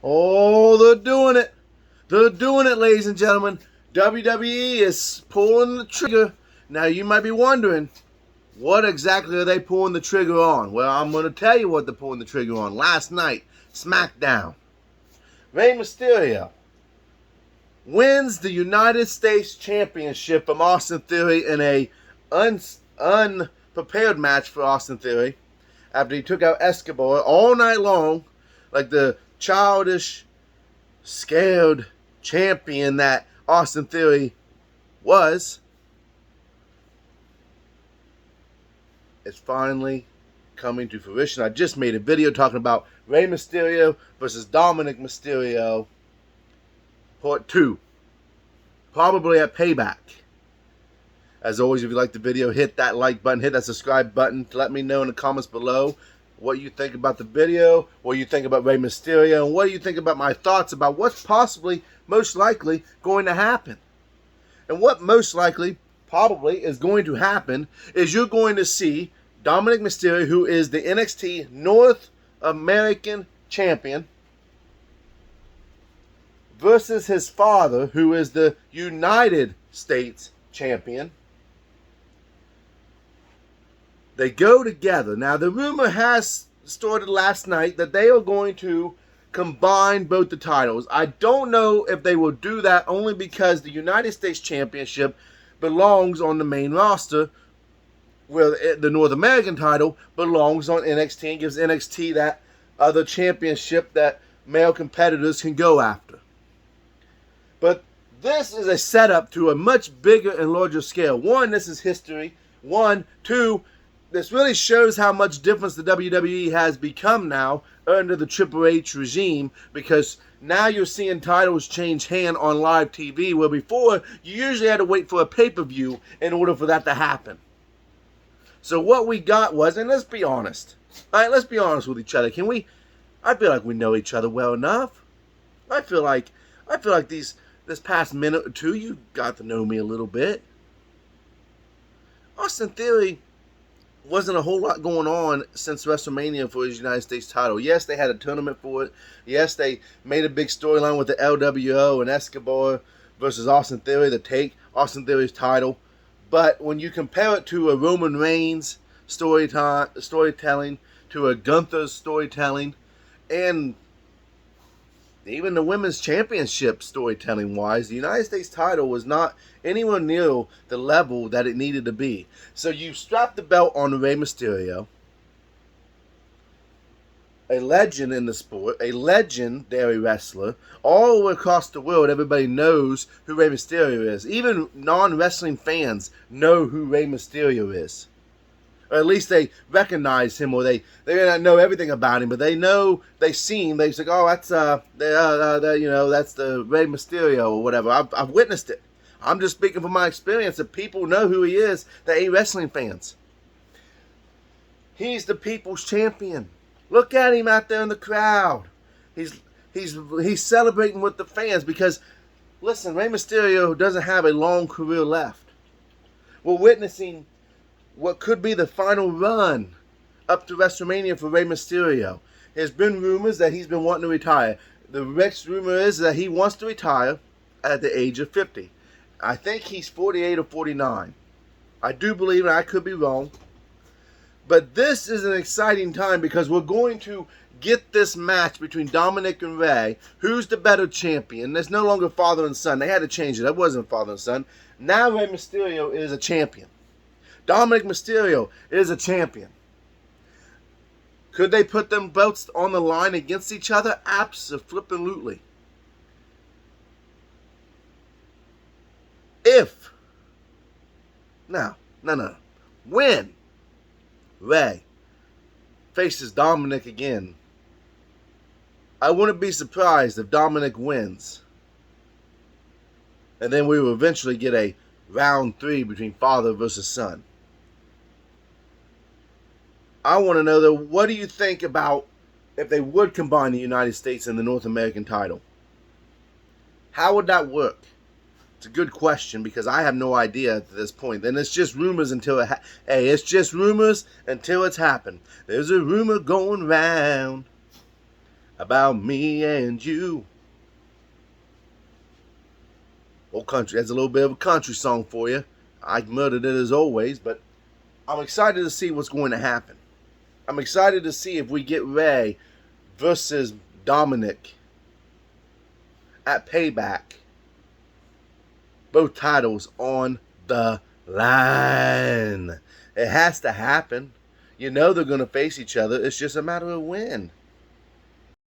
Oh, they're doing it. They're doing it, ladies and gentlemen. WWE is pulling the trigger. Now, you might be wondering, what exactly are they pulling the trigger on? Well, I'm going to tell you what they're pulling the trigger on. Last night, SmackDown. Rey Mysterio wins the United States Championship from Austin Theory in a unprepared match for Austin Theory after he took out Escobar all night long like the childish, scared champion that Austin Theory was. It's finally coming to fruition. I just made a video talking about Rey Mysterio versus Dominic Mysterio Part 2. Probably at Payback. As always, if you like the video, hit that like button, hit that subscribe button to let me know in the comments below what you think about the video, what you think about Rey Mysterio, and what do you think about my thoughts about what's possibly, most likely, going to happen. And what most likely, probably, is going to happen is you're going to see Dominic Mysterio, who is the NXT North American Champion, versus his father, who is the United States Champion. They go together. Now, the rumor has started last night that they are going to combine both the titles. I don't know if they will do that only because the United States Championship belongs on the main roster, where the North American title belongs on NXT and gives NXT that other championship that male competitors can go after. But this is a setup to a much bigger and larger scale. One, this is history. Two, this really shows how much difference the WWE has become now under the Triple H regime, because now you're seeing titles change hand on live TV, where before you usually had to wait for a pay-per-view in order for that to happen. So what we got was, and let's be honest. All right, let's be honest with each other. Can we? I feel like we know each other well enough. I feel like this past minute or two, you got to know me a little bit. Austin Theory wasn't a whole lot going on since WrestleMania for his United States title. Yes, they had a tournament for it. Yes, they made a big storyline with the LWO and Escobar versus Austin Theory to take Austin Theory's title. But when you compare it to a Roman Reigns storytelling, to a Gunther's storytelling, and even the women's championship storytelling wise, the United States title was not anywhere near the level that it needed to be. So you strap the belt on Rey Mysterio, a legend in the sport, a legendary wrestler. All across the world, everybody knows who Rey Mysterio is. Even non-wrestling fans know who Rey Mysterio is. Or at least they recognize him, or they may not know everything about him, but they know, they see him. They say, "Oh, that's that's the Rey Mysterio," or whatever. I've witnessed it. I'm just speaking from my experience that people know who he is that ain't wrestling fans. He's the people's champion. Look at him out there in the crowd. He's celebrating with the fans because, listen, Rey Mysterio doesn't have a long career left. We're witnessing what could be the final run up to WrestleMania for Rey Mysterio. There's been rumors that he's been wanting to retire. The next rumor is that he wants to retire at the age of 50. I think he's 48 or 49. I do believe, and I could be wrong. But this is an exciting time because we're going to get this match between Dominic and Rey. Who's the better champion? There's no longer father and son. They had to change it. That wasn't father and son. Now Rey Mysterio is a champion. Dominic Mysterio is a champion. Could they put them belts on the line against each other? Absolutely. When Rey faces Dominic again, I wouldn't be surprised if Dominic wins. And then we will eventually get a round 3 between father versus son. I want to know, though, what do you think about if they would combine the United States and the North American title? How would that work? It's a good question because I have no idea at this point. And it's just rumors until it's just rumors until it's happened. There's a rumor going round. about me and you. Old country. That's a little bit of a country song for you. I murdered it as always, but I'm excited to see what's going to happen. I'm excited to see if we get Rey versus Dominic at Payback. Both titles on the line. It has to happen. You know they're going to face each other. It's just a matter of when.